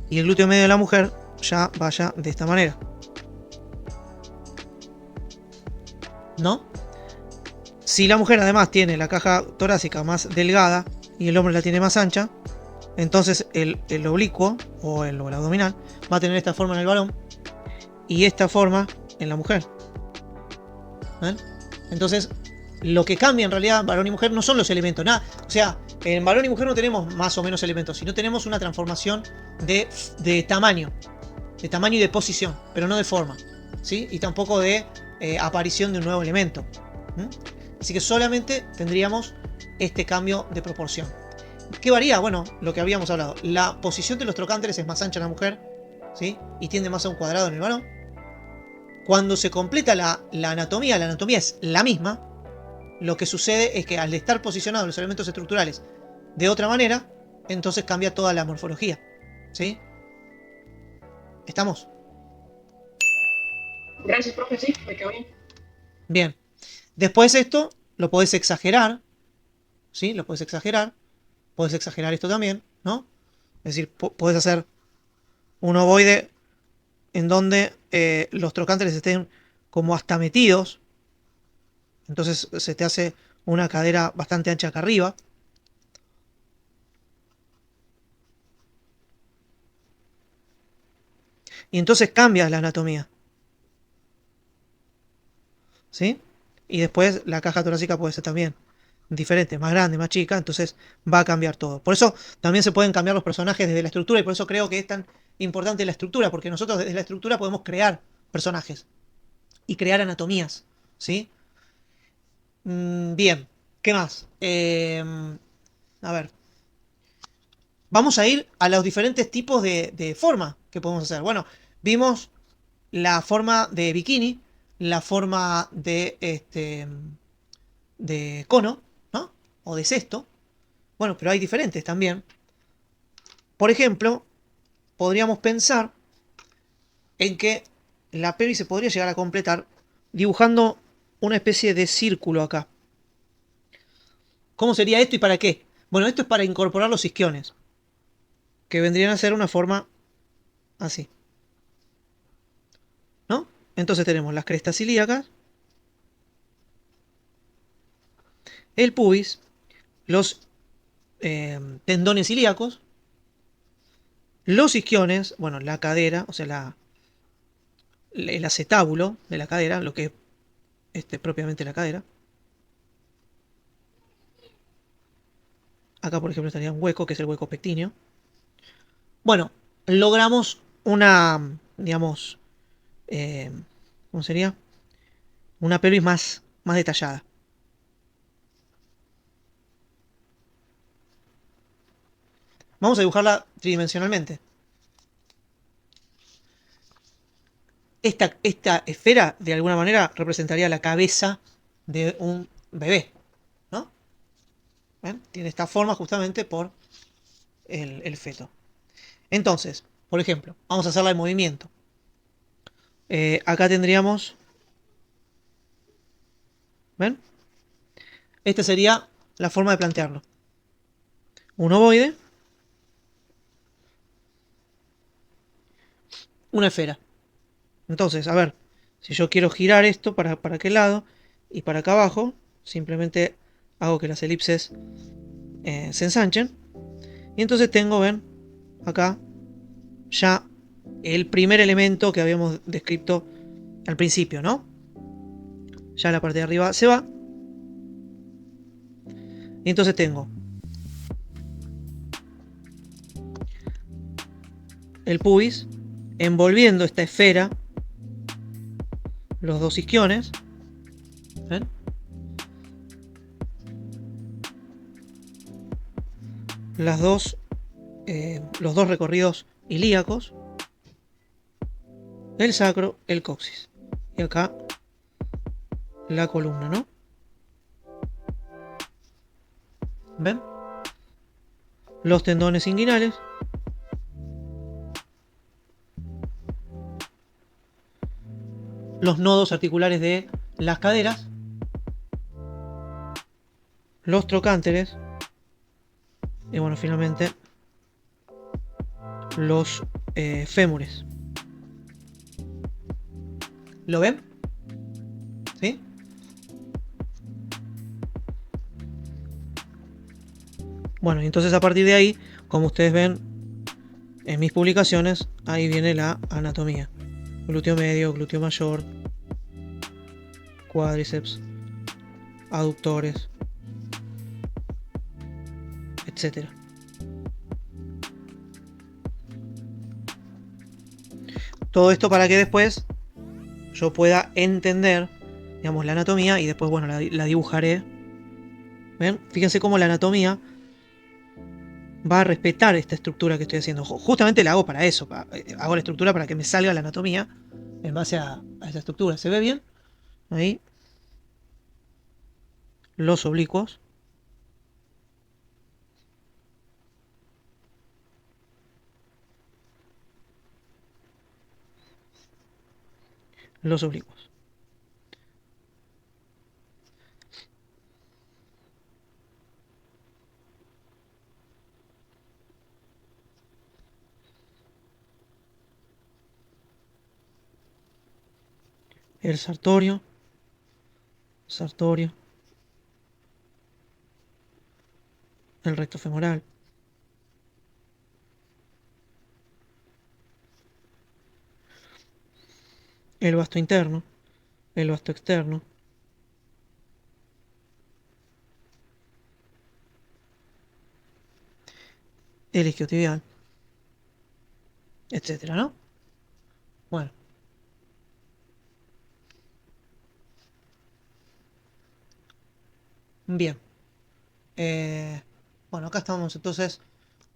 Y el glúteo medio de la mujer ya vaya de esta manera. ¿No? Si la mujer además tiene la caja torácica más delgada y el hombre la tiene más ancha, entonces el oblicuo o el abdominal va a tener esta forma en el varón y esta forma en la mujer. ¿Ven? Entonces, lo que cambia en realidad varón y mujer no son los elementos, nada. O sea, en varón y mujer no tenemos más o menos elementos, sino tenemos una transformación de tamaño y de posición, pero no de forma, ¿sí? Y tampoco de aparición de un nuevo elemento. Así que solamente tendríamos este cambio de proporción. ¿Qué varía? Bueno, lo que habíamos hablado. La posición de los trocánteres es más ancha en la mujer, ¿sí? Y tiende más a un cuadrado en el varón. Cuando se completa la anatomía es la misma. Lo que sucede es que al estar posicionados los elementos estructurales de otra manera, entonces cambia toda la morfología. ¿Sí? ¿Estamos? Gracias, profe, sí, me quedó bien. Bien. Después esto lo podés exagerar, ¿sí? Lo podés exagerar. Podés exagerar esto también, ¿no? Es decir, podés hacer un ovoide en donde los trocánteres estén como hasta metidos. Entonces se te hace una cadera bastante ancha acá arriba. Y entonces cambias la anatomía, ¿sí? Y después la caja torácica puede ser también diferente, más grande, más chica, entonces va a cambiar todo. Por eso también se pueden cambiar los personajes desde la estructura y por eso creo que es tan importante la estructura, porque nosotros desde la estructura podemos crear personajes y crear anatomías, ¿sí? Bien, ¿qué más? A ver, vamos a ir a los diferentes tipos de forma que podemos hacer. Bueno, vimos la forma de bikini, la forma de cono, ¿no? O de cesto. Bueno, pero hay diferentes también. Por ejemplo, podríamos pensar en que la pelvis se podría llegar a completar dibujando una especie de círculo acá. ¿Cómo sería esto y para qué? Bueno, esto es para incorporar los isquiones, que vendrían a ser una forma así, ¿no? Entonces tenemos las crestas ilíacas, el pubis, los tendones ilíacos, los isquiones, bueno, la cadera, o sea, el acetábulo de la cadera, lo que es propiamente la cadera. Acá, por ejemplo, estaría un hueco, que es el hueco pectíneo. Bueno, logramos una, digamos, eh, ¿cómo sería? Una pelvis más detallada. Vamos a dibujarla tridimensionalmente. Esta esfera, de alguna manera, representaría la cabeza de un bebé, ¿no? ¿Ven? Tiene esta forma justamente por el feto. Entonces, por ejemplo, vamos a hacerla en movimiento. Acá tendríamos, ¿ven? Esta sería la forma de plantearlo. Un ovoide, una esfera. Entonces, a ver, si yo quiero girar esto para aquel lado y para acá abajo, simplemente hago que las elipses se ensanchen. Y entonces tengo, ven, acá ya el primer elemento que habíamos descrito al principio, ¿no? Ya la parte de arriba se va. Y entonces tengo el pubis envolviendo esta esfera, los dos isquiones, ¿ven? Los dos recorridos ilíacos, el sacro, el coxis. Y acá la columna, ¿no? ¿Ven? Los tendones inguinales, los nodos articulares de las caderas, los trocánteres y bueno, finalmente los fémures. ¿Lo ven? ¿Sí? Bueno, entonces a partir de ahí, como ustedes ven en mis publicaciones, ahí viene la anatomía. Glúteo medio, glúteo mayor, cuádriceps, aductores, etcétera. Todo esto para que después yo pueda entender, digamos, la anatomía y después, bueno, la dibujaré. ¿Ven? Fíjense cómo la anatomía va a respetar esta estructura que estoy haciendo. Justamente la hago para eso. Hago la estructura para que me salga la anatomía en base a esa estructura. ¿Se ve bien? Ahí. Los oblicuos. los oblicuos. El sartorio, el recto femoral, el vasto interno, el vasto externo, el isquiotibial, etcétera, ¿no? Bueno. Bien. Bueno, acá estamos entonces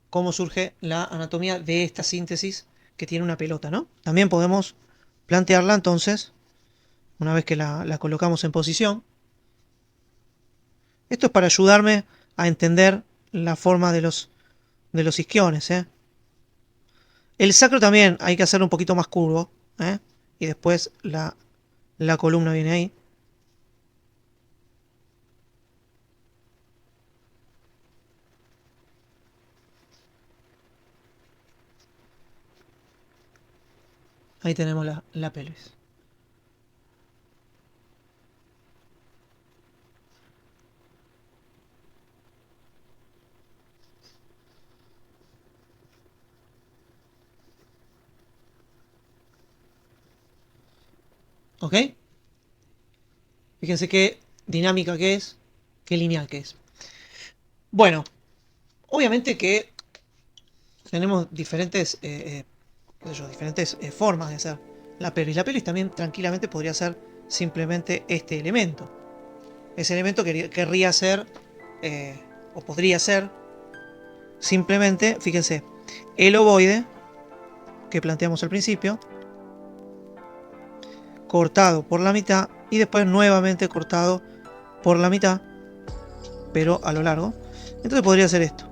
cómo surge la anatomía de esta síntesis que tiene una pelota, ¿no? También podemos plantearla entonces, una vez que la colocamos en posición. Esto es para ayudarme a entender la forma de los isquiones, ¿eh? El sacro también hay que hacerlo un poquito más curvo, ¿eh? Y después la columna viene ahí. Ahí tenemos la pelvis. ¿Ok? Fíjense qué dinámica que es, qué lineal que es. Bueno, obviamente que tenemos diferentes, diferentes formas de hacer la pelvis. La pelvis también tranquilamente podría ser simplemente este elemento. Ese elemento querría ser, o podría ser, simplemente, fíjense, el ovoide que planteamos al principio, cortado por la mitad y después nuevamente cortado por la mitad, pero a lo largo. Entonces podría ser esto.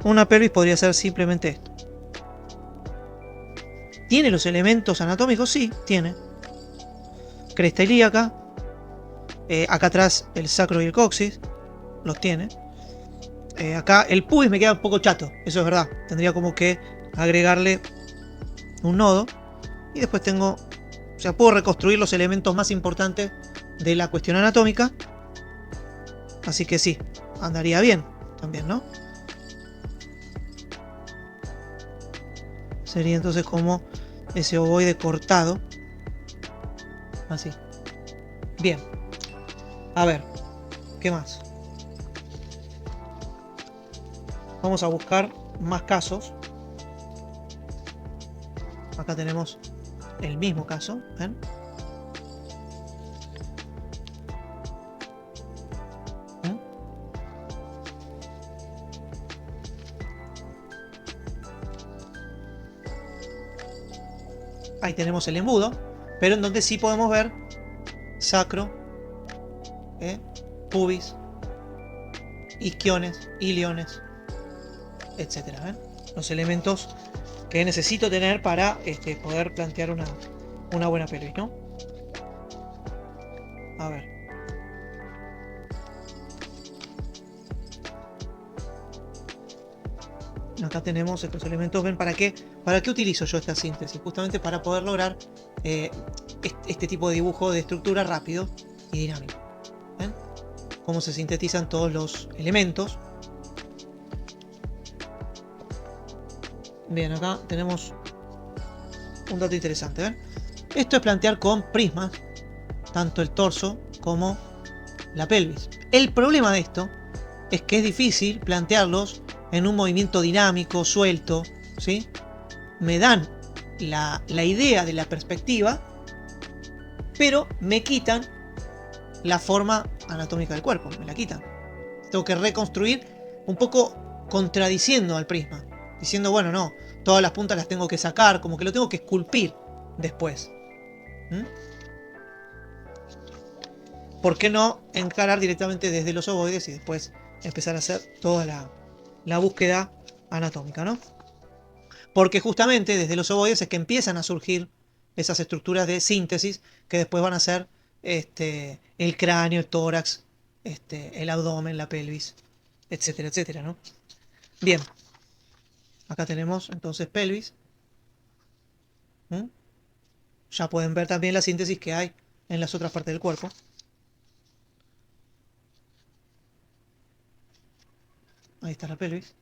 Una pelvis podría ser simplemente esto. ¿Tiene los elementos anatómicos? Sí, tiene. Cresta ilíaca. Acá atrás el sacro y el coxis. Los tiene. Acá el pubis me queda un poco chato. Eso es verdad. Tendría como que agregarle un nodo. Y después tengo... O sea, puedo reconstruir los elementos más importantes de la cuestión anatómica. Así que sí, andaría bien también, ¿no? Sería entonces como ese ovoide cortado. Así. Bien. A ver, ¿qué más? Vamos a buscar más casos. Acá tenemos el mismo caso. ¿Ven? Ahí tenemos el embudo, pero en donde sí podemos ver sacro, pubis, isquiones, iliones, etcétera. ¿Ven? Los elementos que necesito tener para poder plantear una buena pelvis, ¿no? A ver. Acá tenemos estos elementos. ¿Ven para qué utilizo yo esta síntesis? Justamente para poder lograr este tipo de dibujo de estructura rápido y dinámico. ¿Ven? Cómo se sintetizan todos los elementos. Bien, acá tenemos un dato interesante. ¿Ven? Esto es plantear con prismas tanto el torso como la pelvis. El problema de esto es que es difícil plantearlos en un movimiento dinámico, suelto, ¿sí? Me dan la idea de la perspectiva, pero me quitan la forma anatómica del cuerpo, me la quitan. Tengo que reconstruir un poco contradiciendo al prisma, diciendo, bueno, no, todas las puntas las tengo que sacar, como que lo tengo que esculpir después. ¿Por qué no encarar directamente desde los ovoides y después empezar a hacer toda la búsqueda anatómica, ¿no? Porque justamente desde los ovoides es que empiezan a surgir esas estructuras de síntesis que después van a ser el cráneo, el tórax, el abdomen, la pelvis, etcétera, etcétera, ¿no? Bien, acá tenemos entonces pelvis. ¿Mm? Ya pueden ver también la síntesis que hay en las otras partes del cuerpo. Ahí está la pelvis.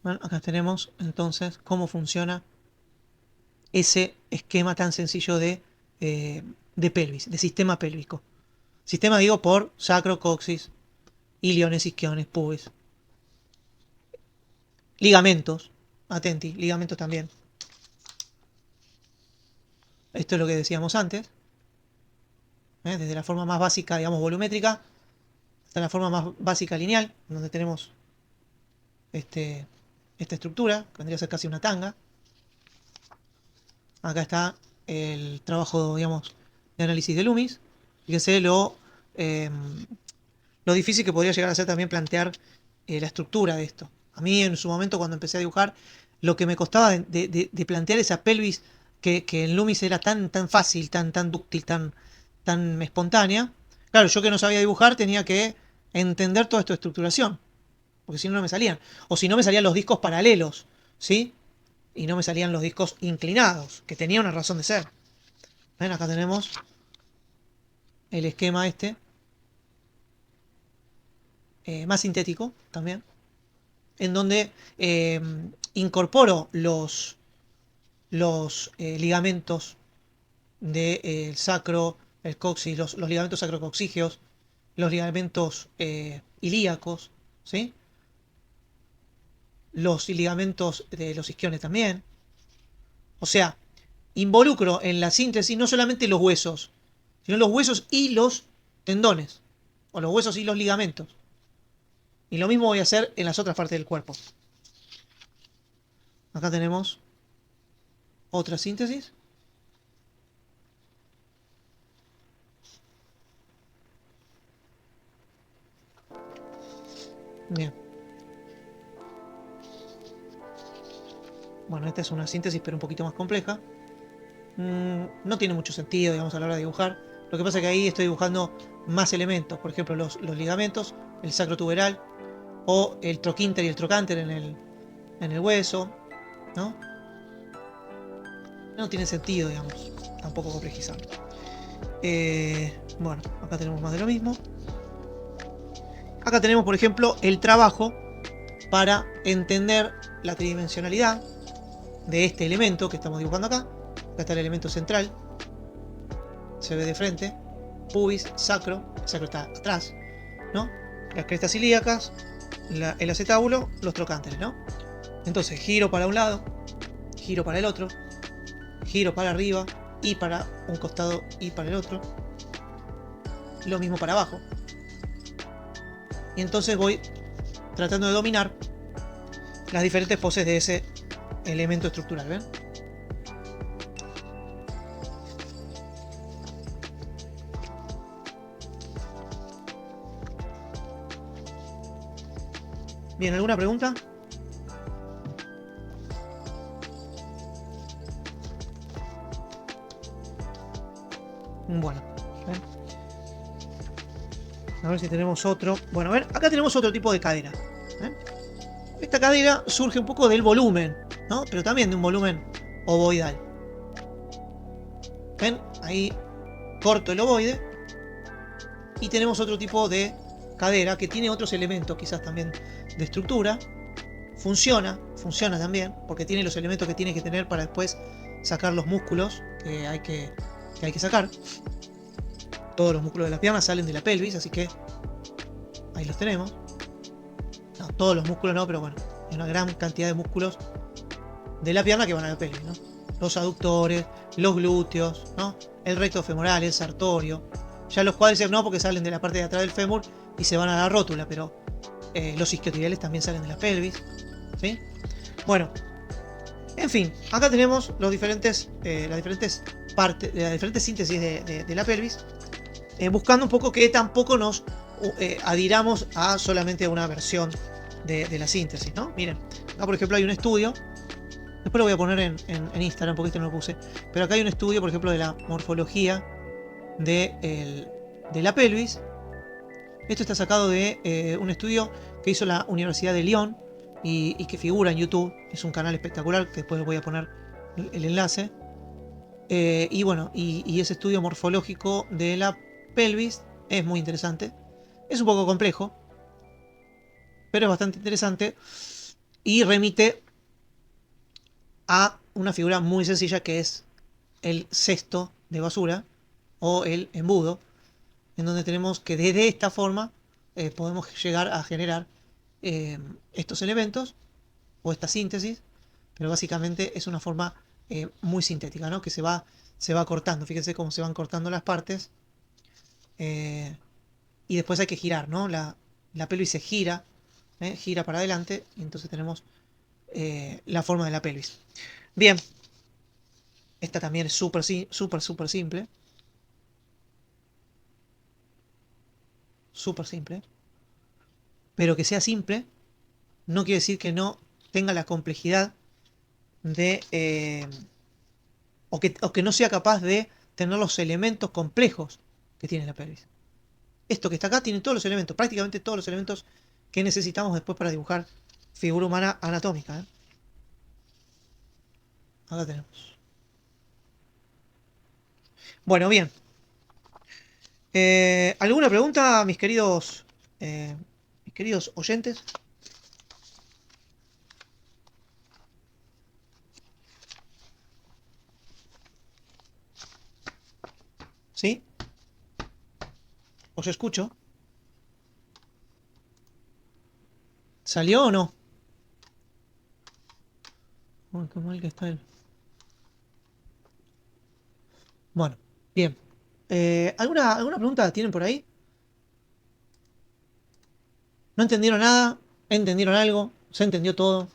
Bueno, acá tenemos entonces cómo funciona ese esquema tan sencillo de pelvis, de sistema pélvico. Sistema digo por sacro, coxis, iliones, isquiones, pubis. Ligamentos, atenti, ligamentos también. Esto es lo que decíamos antes. Desde la forma más básica, digamos, volumétrica, hasta la forma más básica lineal, donde tenemos esta estructura, que vendría a ser casi una tanga. Acá está el trabajo, digamos, de análisis de Loomis. Fíjense lo difícil que podría llegar a ser también plantear la estructura de esto. A mí en su momento cuando empecé a dibujar, lo que me costaba de plantear esa pelvis que en Loomis era tan fácil, tan dúctil, tan espontánea. Claro, yo que no sabía dibujar tenía que entender toda esta estructuración, porque si no, no me salían. O si no, me salían los discos paralelos, ¿sí? Y no me salían los discos inclinados, que tenía una razón de ser. ¿Ven? Acá tenemos el esquema más sintético también, en donde incorporo los ligamentos del sacro, el coxis, los ligamentos sacrocoxígeos, los ligamentos ilíacos, ¿sí? Los ligamentos de los isquiones también. O sea, involucro en la síntesis no solamente los huesos, sino los huesos y los tendones, o los huesos y los ligamentos. Y lo mismo voy a hacer en las otras partes del cuerpo. Acá tenemos otra síntesis. Bien. Bueno, esta es una síntesis pero un poquito más compleja. No tiene mucho sentido, digamos, a la hora de dibujar. Lo que pasa es que ahí estoy dibujando más elementos. Por ejemplo, los ligamentos, el sacrotuberal, o el troquínter y el trocánter en el hueso, ¿no? No tiene sentido, digamos, tampoco complejizarlo. Bueno, acá tenemos más de lo mismo. Acá tenemos, por ejemplo, el trabajo para entender la tridimensionalidad de este elemento que estamos dibujando acá. Acá está el elemento central, se ve de frente, pubis, sacro, el sacro está atrás, ¿no? Las crestas ilíacas, el acetábulo, los trocánteres, ¿no? Entonces giro para un lado, giro para el otro, giro para arriba y para un costado y para el otro. Lo mismo para abajo. Y entonces voy tratando de dominar las diferentes poses de ese elemento estructural, ¿ven? Bien, ¿alguna pregunta? Bueno, ¿ven? A ver si tenemos otro. Bueno, a ver, acá tenemos otro tipo de cadera. ¿Ven? Esta cadera surge un poco del volumen, ¿no? Pero también de un volumen ovoidal. ¿Ven? Ahí corto el ovoide. Y tenemos otro tipo de cadera que tiene otros elementos, quizás también de estructura. Funciona también, porque tiene los elementos que tiene que tener para después sacar los músculos que hay que sacar. Todos los músculos de las piernas salen de la pelvis, así que ahí los tenemos. No, todos los músculos no, pero bueno, hay una gran cantidad de músculos de la pierna que van a la pelvis, ¿no? Los aductores, los glúteos, ¿no? El recto femoral, el sartorio. Ya los cuádriceps no, porque salen de la parte de atrás del fémur y se van a la rótula, pero los isquiotibiales también salen de la pelvis, ¿sí? Bueno, en fin, acá tenemos las diferentes partes, las diferentes síntesis de la pelvis, buscando un poco que tampoco nos adhiramos a solamente una versión de la síntesis, ¿no? Miren, acá por ejemplo hay un estudio, después lo voy a poner en Instagram porque este no lo puse, pero acá hay un estudio, por ejemplo, de la morfología de la pelvis. Esto está sacado de un estudio que hizo la Universidad de Lyon y que figura en YouTube. Es un canal espectacular, que después voy a poner el enlace. Y bueno, y ese estudio morfológico de la pelvis es muy interesante. Es un poco complejo, pero es bastante interesante y remite a una figura muy sencilla que es el cesto de basura o el embudo, en donde tenemos que desde esta forma podemos llegar a generar estos elementos o esta síntesis, pero básicamente es una forma muy sintética, ¿no? Que se va cortando. Fíjense cómo se van cortando las partes y después hay que girar, ¿no? La pelvis se gira, gira para adelante y entonces tenemos la forma de la pelvis. Bien, esta también es súper simple. Súper simple. Pero que sea simple no quiere decir que no tenga la complejidad de o que no sea capaz de tener los elementos complejos que tiene la pelvis. Esto que está acá tiene todos los elementos, prácticamente todos los elementos que necesitamos después para dibujar figura humana anatómica, ¿eh? Acá tenemos. Bueno, bien. ¿Alguna pregunta, mis queridos oyentes? ¿Sí? ¿Os escucho? ¿Salió o no? Uy, qué mal que está él. Bueno, bien. ¿Alguna pregunta tienen por ahí? ¿No entendieron nada? ¿Entendieron algo? ¿Se entendió todo?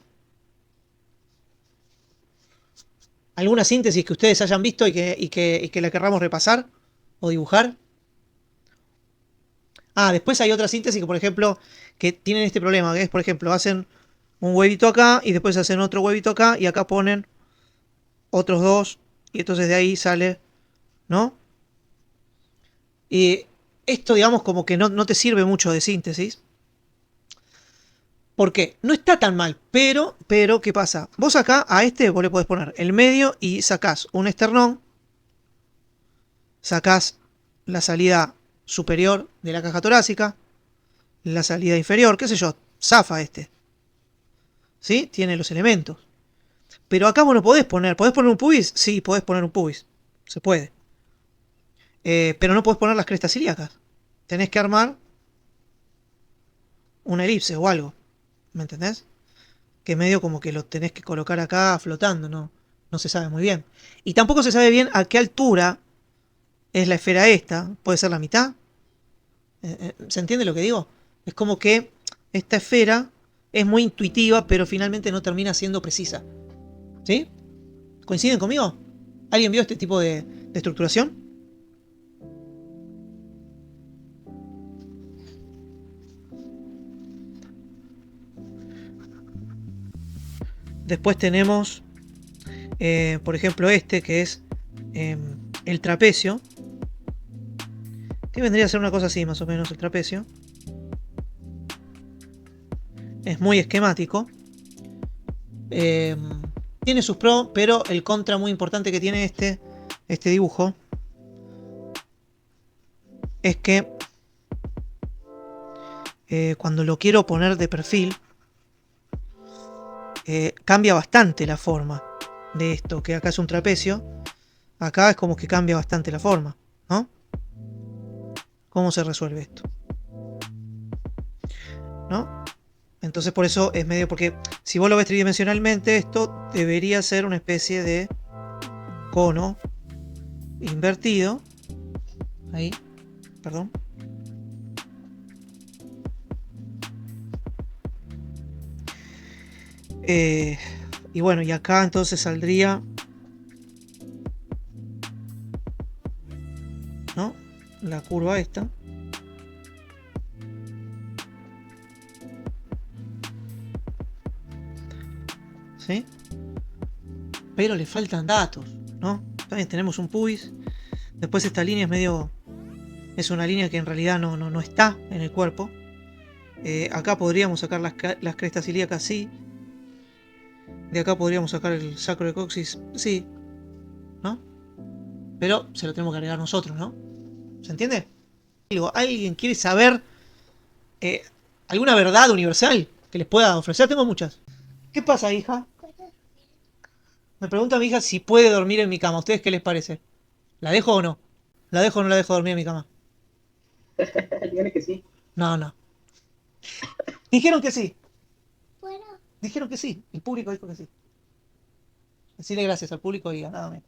¿Alguna síntesis que ustedes hayan visto y que la querramos repasar o dibujar? Ah, después hay otra síntesis que, por ejemplo, que tienen este problema, que es, por ejemplo, hacen un huevito acá y después hacen otro huevito acá y acá ponen otros dos y entonces de ahí sale, ¿no? Y esto, digamos, como que no te sirve mucho de síntesis. ¿Por qué? No está tan mal, pero, ¿qué pasa? Vos acá a este vos le podés poner el medio y sacás un esternón, sacás la salida superior de la caja torácica, la salida inferior, qué sé yo, zafa este. ¿Sí? Tiene los elementos. Pero acá vos no podés poner un pubis, sí, podés poner un pubis, se puede. Pero no podés poner las crestas ilíacas. Tenés que armar una elipse o algo, ¿me entendés? Que medio como que lo tenés que colocar acá flotando, no se sabe muy bien. Y tampoco se sabe bien a qué altura es la esfera esta, puede ser la mitad. ¿Se entiende lo que digo? Es como que esta esfera es muy intuitiva, pero finalmente no termina siendo precisa. ¿Sí? ¿Coinciden conmigo? ¿Alguien vio este tipo de estructuración? Después tenemos, por ejemplo, este que es el trapecio. Que vendría a ser una cosa así, más o menos, el trapecio. Es muy esquemático. Tiene sus pros, pero el contra muy importante que tiene este dibujo es que cuando lo quiero poner de perfil, cambia bastante la forma de esto, que acá es un trapecio. Acá es como que cambia bastante la forma, ¿no? ¿Cómo se resuelve esto? ¿No? Entonces por eso es medio, porque si vos lo ves tridimensionalmente, esto debería ser una especie de cono invertido. Ahí, perdón. Y bueno, y acá entonces saldría, ¿no? La curva esta. ¿Sí? Pero le faltan datos, ¿no? También tenemos un pubis. Después esta línea es medio... Es una línea que en realidad no está en el cuerpo. Acá podríamos sacar las crestas ilíacas, sí. De acá podríamos sacar el sacro de coxis, sí. ¿No? Pero se lo tenemos que agregar nosotros, ¿no? ¿Se entiende? ¿Alguien quiere saber alguna verdad universal que les pueda ofrecer? Tengo muchas. ¿Qué pasa, hija? Me pregunta mi hija si puede dormir en mi cama. ¿A ustedes qué les parece? ¿La dejo o no? ¿La dejo o no la dejo dormir en mi cama? Dígale que sí. No. Dijeron que sí. Dijeron que sí. El público dijo que sí. Decirle gracias al público y a nada menos.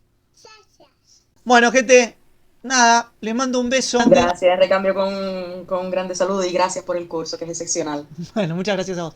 Bueno, gente, nada, les mando un beso. Gracias, recambio con grande salud y gracias por el curso, que es excepcional. Bueno, muchas gracias a vos.